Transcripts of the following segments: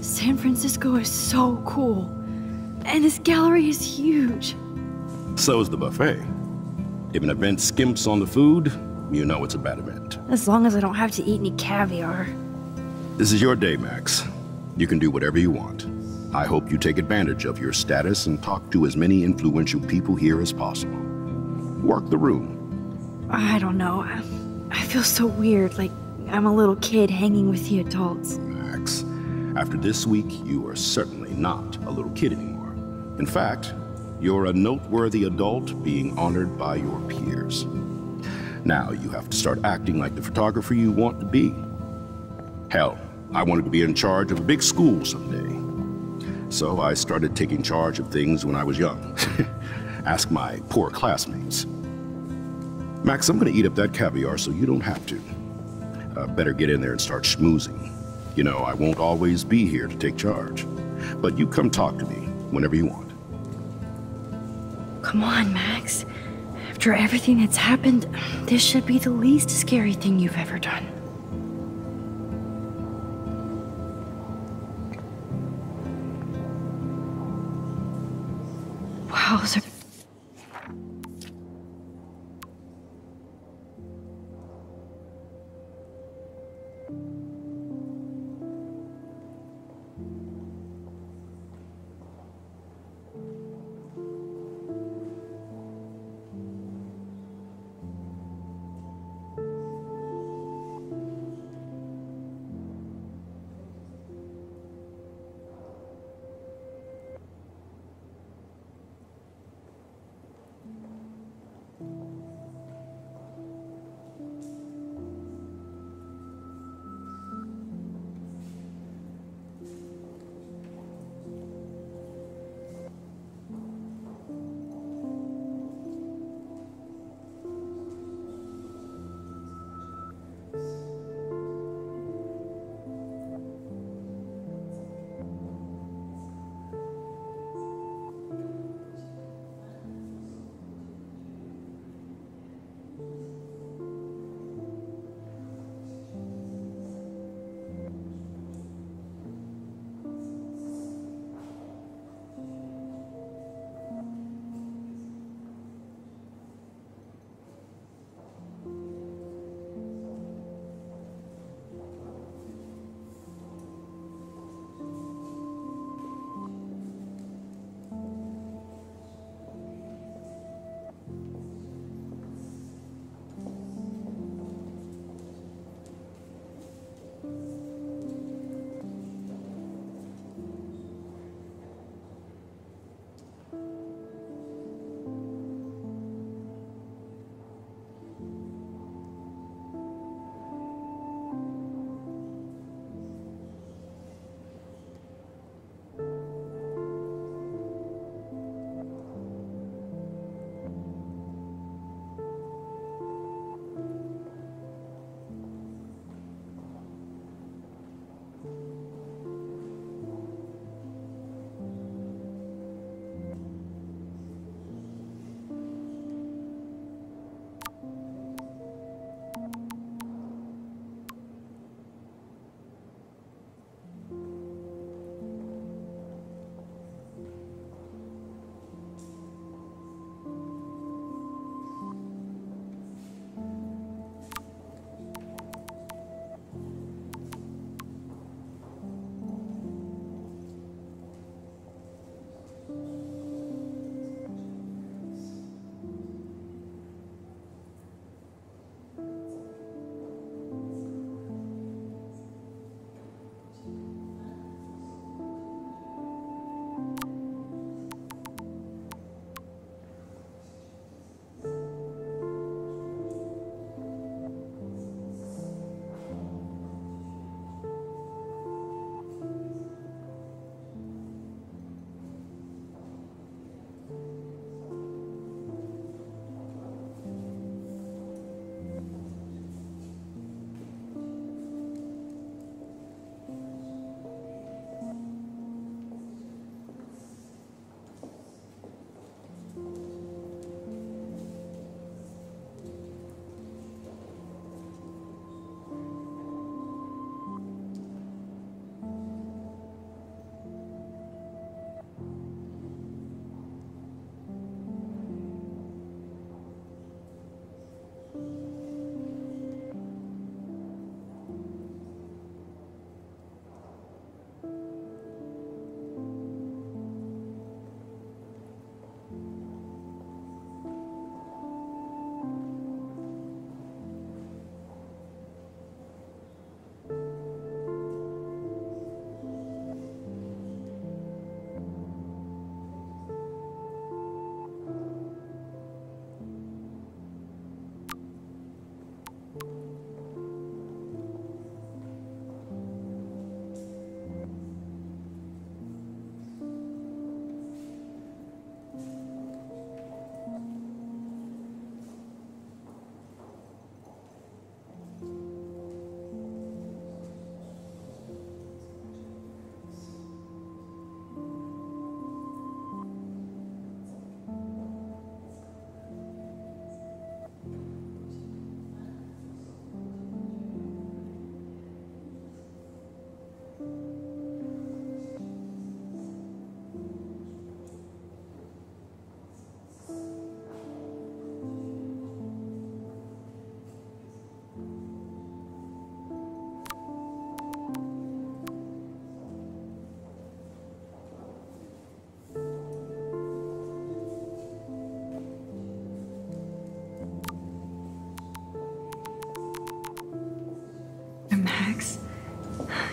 San Francisco is so cool. And this gallery is huge. So is the buffet. If an event skimps on the food, you know it's a bad event. As long as I don't have to eat any caviar. This is your day, Max. You can do whatever you want. I hope you take advantage of your status and talk to as many influential people here as possible. Work the room. I don't know. I feel so weird, like I'm a little kid hanging with the adults. Max, after this week, you are certainly not a little kid anymore. In fact, you're a noteworthy adult being honored by your peers. Now you have to start acting like the photographer you want to be. Hell, I wanted to be in charge of a big school someday. So I started taking charge of things when I was young. Ask my poor classmates. Max, I'm gonna eat up that caviar so you don't have to. Better get in there and start schmoozing. You know, I won't always be here to take charge. But you come talk to me whenever you want. Come on, Max. After everything that's happened, this should be the least scary thing you've ever done. Wowzer.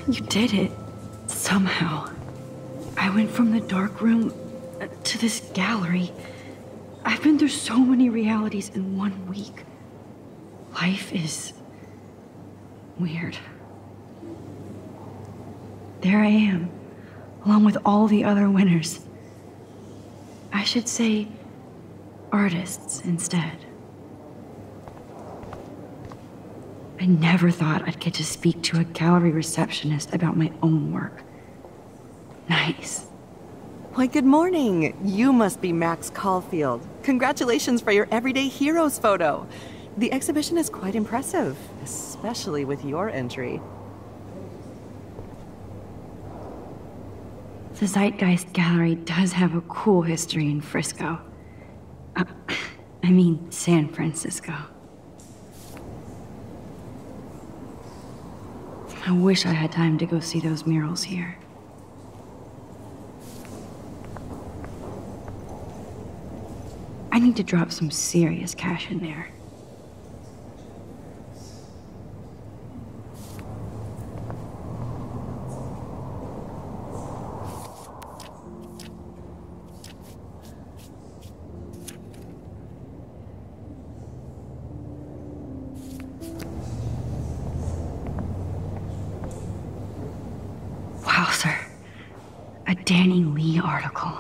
You did it. Somehow. I went from the dark room to this gallery. I've been through so many realities in 1 week. Life is weird. There I am, along with all the other winners. I should say artists instead. I never thought I'd get to speak to a gallery receptionist about my own work. Nice. Why, good morning. You must be Max Caulfield. Congratulations for your Everyday Heroes photo. The exhibition is quite impressive, especially with your entry. The Zeitgeist Gallery does have a cool history in Frisco. I mean, San Francisco. I wish I had time to go see those murals here. I need to drop some serious cash in there. Wow, sir. A Danny Lee article.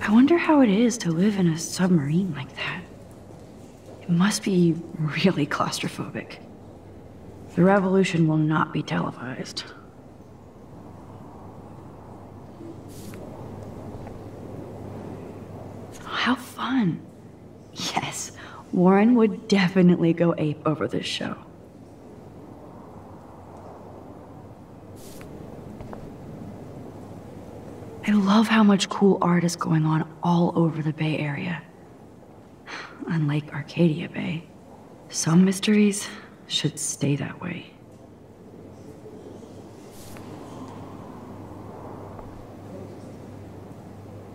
I wonder how it is to live in a submarine like that. It must be really claustrophobic. The revolution will not be televised. How fun. Yes, Warren would definitely go ape over this show. I love how much cool art is going on all over the Bay Area. Unlike Arcadia Bay, some mysteries should stay that way.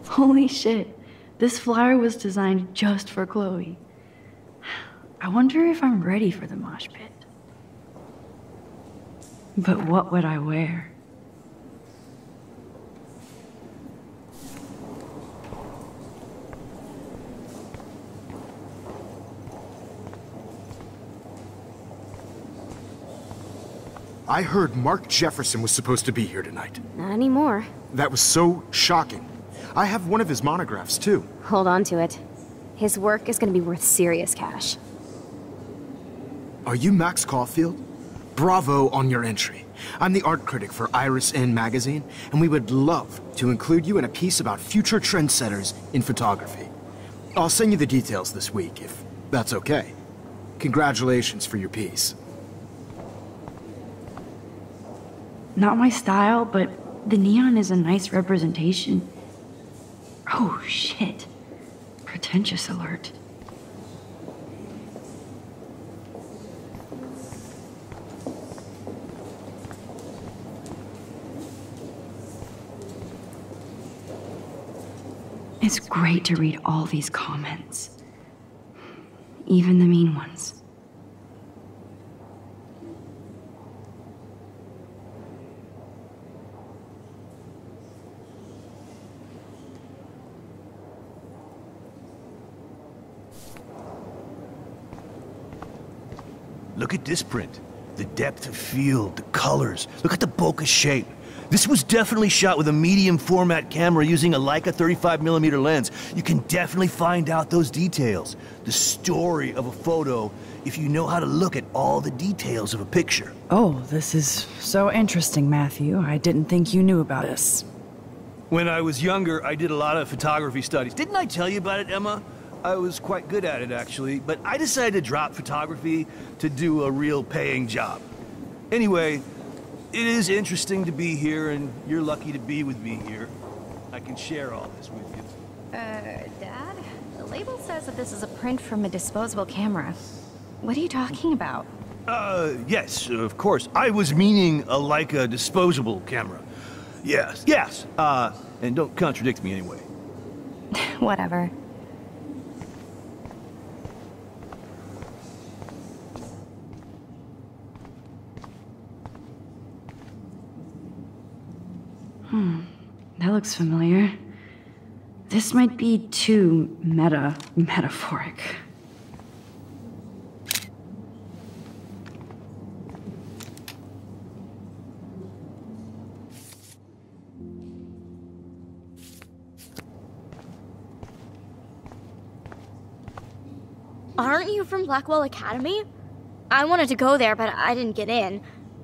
Holy shit, this flyer was designed just for Chloe. I wonder if I'm ready for the mosh pit. But what would I wear? I heard Mark Jefferson was supposed to be here tonight. Not anymore. That was so shocking. I have one of his monographs, too. Hold on to it. His work is gonna be worth serious cash. Are you Max Caulfield? Bravo on your entry. I'm the art critic for Iris N magazine, and we would love to include you in a piece about future trendsetters in photography. I'll send you the details this week, if that's okay. Congratulations for your piece. Not my style, but the neon is a nice representation. Oh, shit. Pretentious alert. It's great to read all these comments. Even the mean ones. Look at this print. The depth of field, the colors. Look at the bokeh shape. This was definitely shot with a medium format camera using a Leica 35mm lens. You can definitely find out those details. The story of a photo if you know how to look at all the details of a picture. Oh, this is so interesting, Matthew. I didn't think you knew about this. When I was younger, I did a lot of photography studies. Didn't I tell you about it, Emma? I was quite good at it, actually, but I decided to drop photography to do a real paying job. Anyway, it is interesting to be here, and you're lucky to be with me here. I can share all this with you. Dad? The label says that this is a print from a disposable camera. What are you talking about? Yes, of course. I was meaning a Leica disposable camera. Yes. And don't contradict me anyway. Whatever. That looks familiar. This might be too metaphoric. Aren't you from Blackwell Academy? I wanted to go there, but I didn't get in.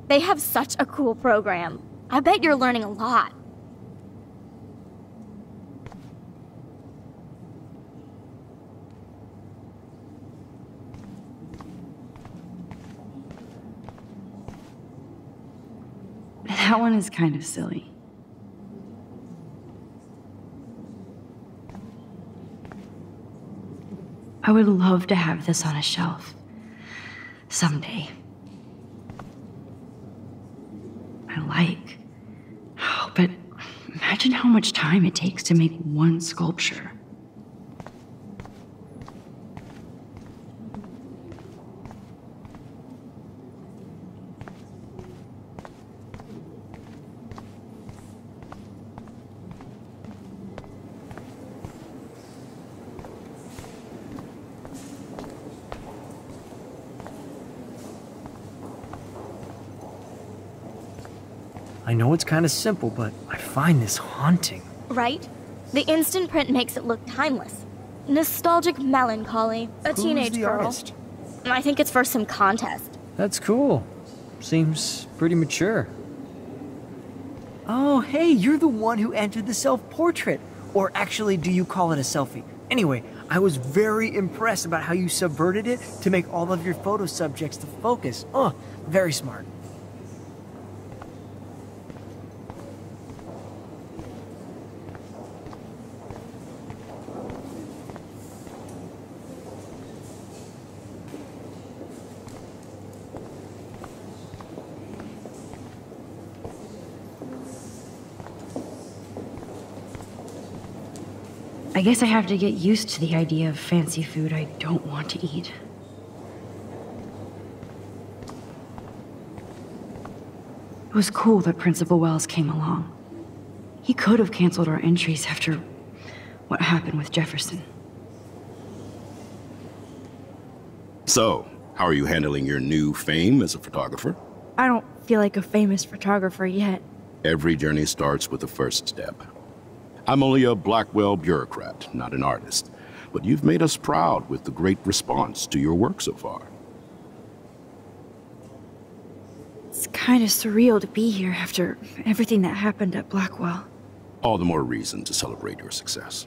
They have such a cool program. I bet you're learning a lot. That one is kind of silly. I would love to have this on a shelf. Someday. But imagine how much time it takes to make one sculpture. I know it's kind of simple, but I find this haunting. Right? The instant print makes it look timeless. Nostalgic melancholy. A teenage the girl. artist? I think it's for some contest. That's cool. Seems pretty mature. Oh, hey, you're the one who entered the self-portrait. Or actually, do you call it a selfie? Anyway, I was very impressed about how you subverted it to make all of your photo subjects the focus. Oh, very smart. I guess I have to get used to the idea of fancy food I don't want to eat. It was cool that Principal Wells came along. He could have canceled our entries after what happened with Jefferson. So, how are you handling your new fame as a photographer? I don't feel like a famous photographer yet. Every journey starts with the first step. I'm only a Blackwell bureaucrat, not an artist. But you've made us proud with the great response to your work so far. It's kind of surreal to be here after everything that happened at Blackwell. All the more reason to celebrate your success.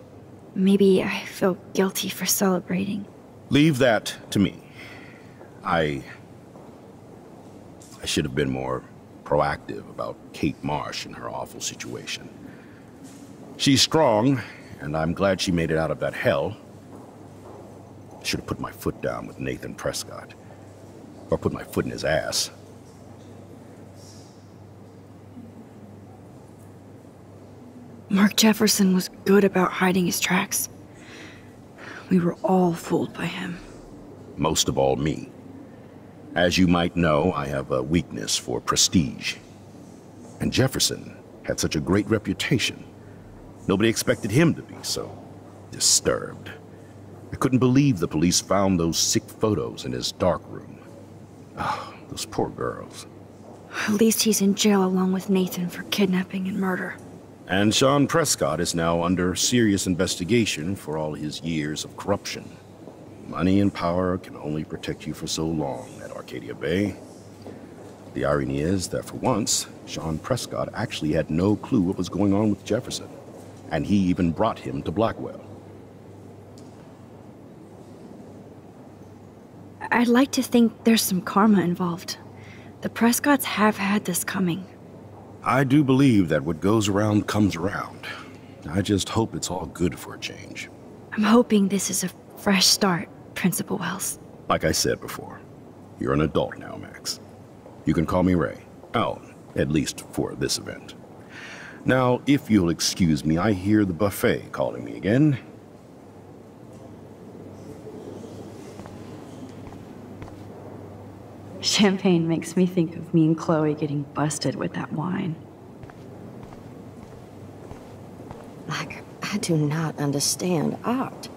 Maybe I feel guilty for celebrating. Leave that to me. I should have been more proactive about Kate Marsh and her awful situation. She's strong, and I'm glad she made it out of that hell. I should have put my foot down with Nathan Prescott. Or put my foot in his ass. Mark Jefferson was good about hiding his tracks. We were all fooled by him. Most of all, me. As you might know, I have a weakness for prestige. And Jefferson had such a great reputation. Nobody expected him to be so disturbed. I couldn't believe the police found those sick photos in his dark room. Oh, those poor girls. At least he's in jail along with Nathan for kidnapping and murder. And Sean Prescott is now under serious investigation for all his years of corruption. Money and power can only protect you for so long at Arcadia Bay. The irony is that for once, Sean Prescott actually had no clue what was going on with Jefferson. And he even brought him to Blackwell. I'd like to think there's some karma involved. The Prescotts have had this coming. I do believe that what goes around comes around. I just hope it's all good for a change. I'm hoping this is a fresh start, Principal Wells. Like I said before, you're an adult now, Max. You can call me Ray. Alan, at least for this event. Now, if you'll excuse me, I hear the buffet calling me again. Champagne makes me think of me and Chloe getting busted with that wine. Like, I do not understand art.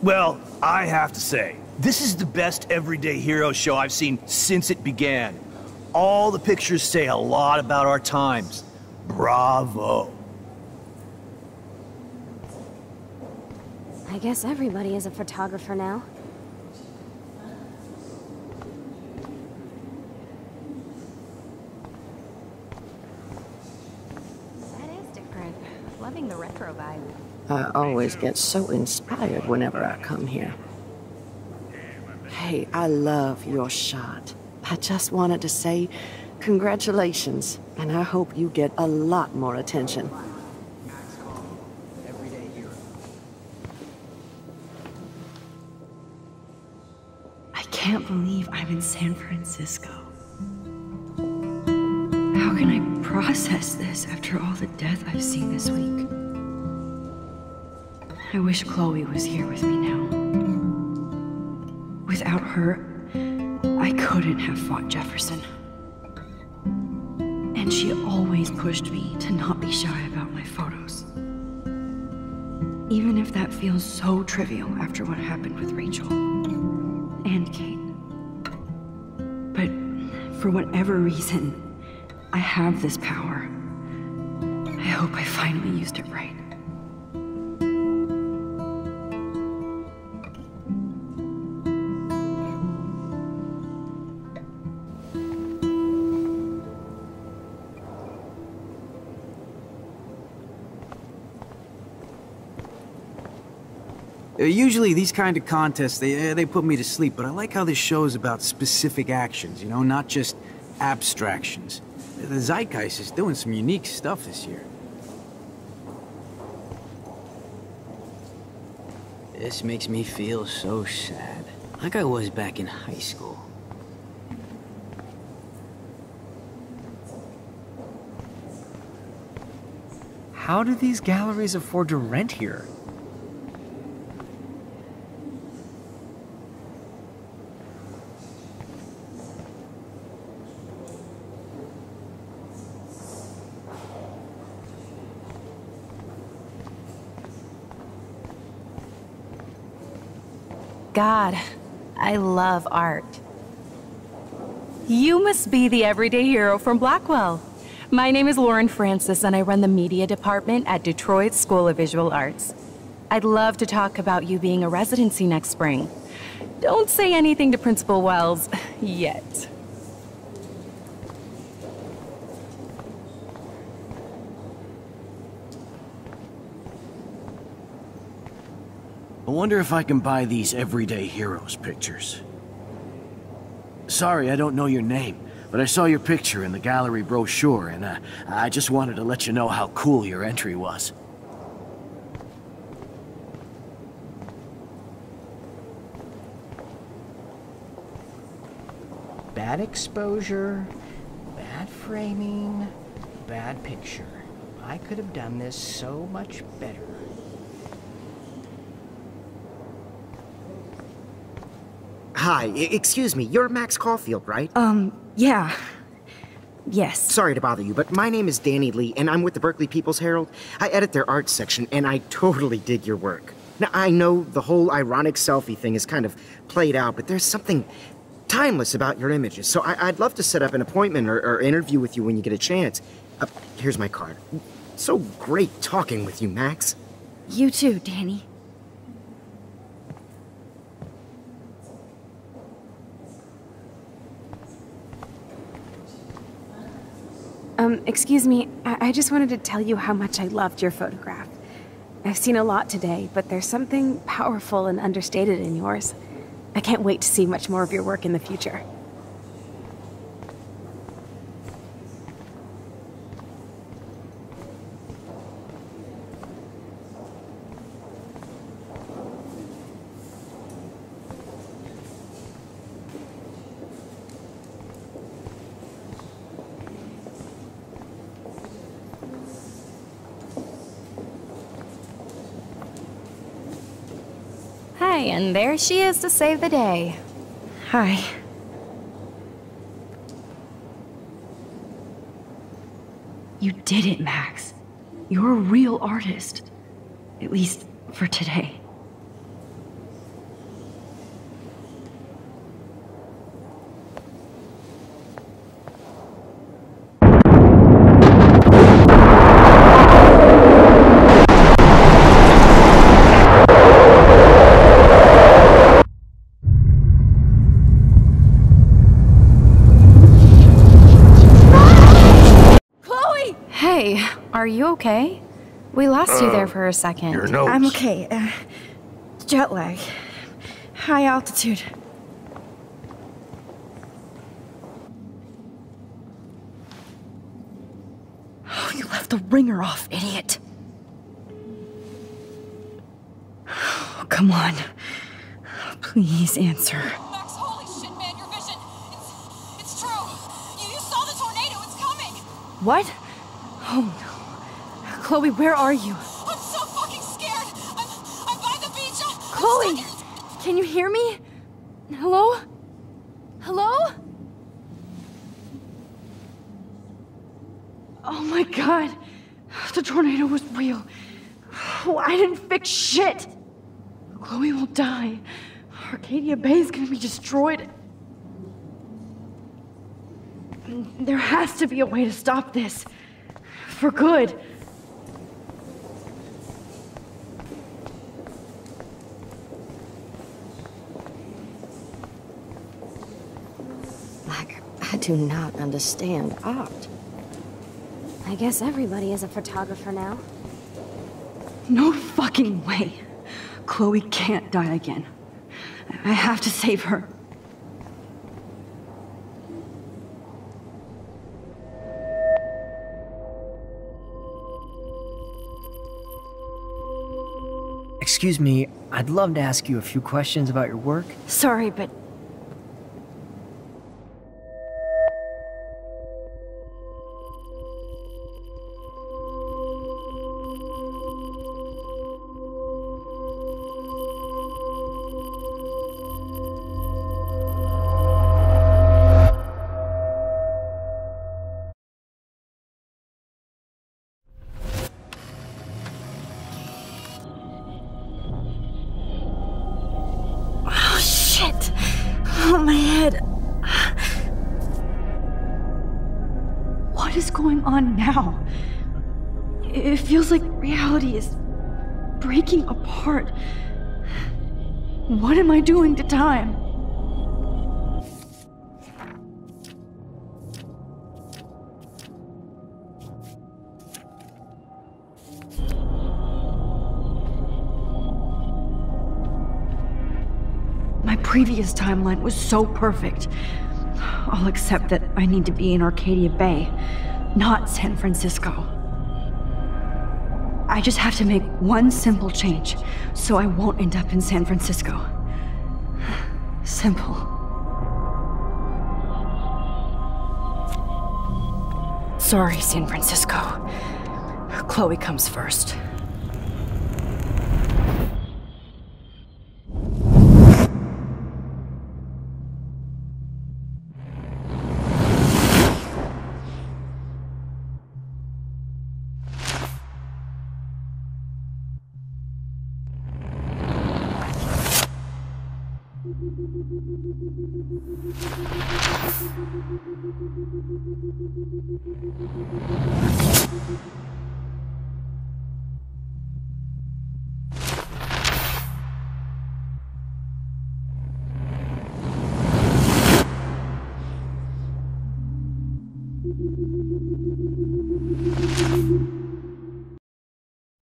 Well, I have to say, this is the best everyday hero show I've seen since it began. All the pictures say a lot about our times. Bravo. I guess everybody is a photographer now. That is different. Loving the retro vibe. I always get so inspired whenever I come here. Hey, I love your shot. I just wanted to say congratulations, and I hope you get a lot more attention. I can't believe I'm in San Francisco. How can I process this after all the death I've seen this week? I wish Chloe was here with me now. Without her, I couldn't have fought Jefferson. And she always pushed me to not be shy about my photos. Even if that feels so trivial after what happened with Rachel and Kate. But for whatever reason, I have this power. I hope I finally used it right. Usually these kind of contests, they put me to sleep, but I like how this show is about specific actions, you know, not just abstractions. The Zeitgeist is doing some unique stuff this year. This makes me feel so sad, like I was back in high school. How do these galleries afford to rent here? God, I love art. You must be the everyday hero from Blackwell. My name is Lauren Francis, and I run the media department at Detroit School of Visual Arts. I'd love to talk about you being a residency next spring. Don't say anything to Principal Wells yet. I wonder if I can buy these everyday heroes pictures. Sorry, I don't know your name, but I saw your picture in the gallery brochure, and I just wanted to let you know how cool your entry was. Bad exposure, bad framing, bad picture. I could have done this so much better. Hi, excuse me, you're Max Caulfield, right? Yeah. Yes. Sorry to bother you, but my name is Danny Lee, and I'm with the Berkeley People's Herald. I edit their arts section, and I totally dig your work. Now, I know the whole ironic selfie thing is kind of played out, but there's something timeless about your images, so I'd love to set up an appointment or interview with you when you get a chance. Here's my card. So great talking with you, Max. You too, Danny. Excuse me, I just wanted to tell you how much I loved your photograph. I've seen a lot today, but there's something powerful and understated in yours. I can't wait to see much more of your work in the future. and there she is to save the day. Hi. You did it, Max. You're a real artist. At least for today. Hey, are you okay? We lost you there for a second. Your notes. I'm okay. Jet lag. High altitude. Oh, you left the ringer off, idiot. Oh, come on. Please answer. Max, holy shit, man, your vision. It's true. You saw the tornado. It's coming. What? Oh no. Chloe, where are you? I'm so fucking scared. I'm by the beach. Chloe! Can you hear me? Hello? Hello? Oh my god. The tornado was real. Oh, I didn't fix shit. Chloe will die. Arcadia Bay is gonna be destroyed. There has to be a way to stop this. For good. I do not understand art. I guess everybody is a photographer now. No fucking way. Chloe can't die again. I have to save her. Excuse me, I'd love to ask you a few questions about your work. Sorry, but... Oh, my head. What is going on now? It feels like reality is breaking apart. What am I doing to time? My previous timeline was so perfect. I'll accept that I need to be in Arcadia Bay, not San Francisco. I just have to make one simple change, so I won't end up in San Francisco. Simple. Sorry, San Francisco. Chloe comes first.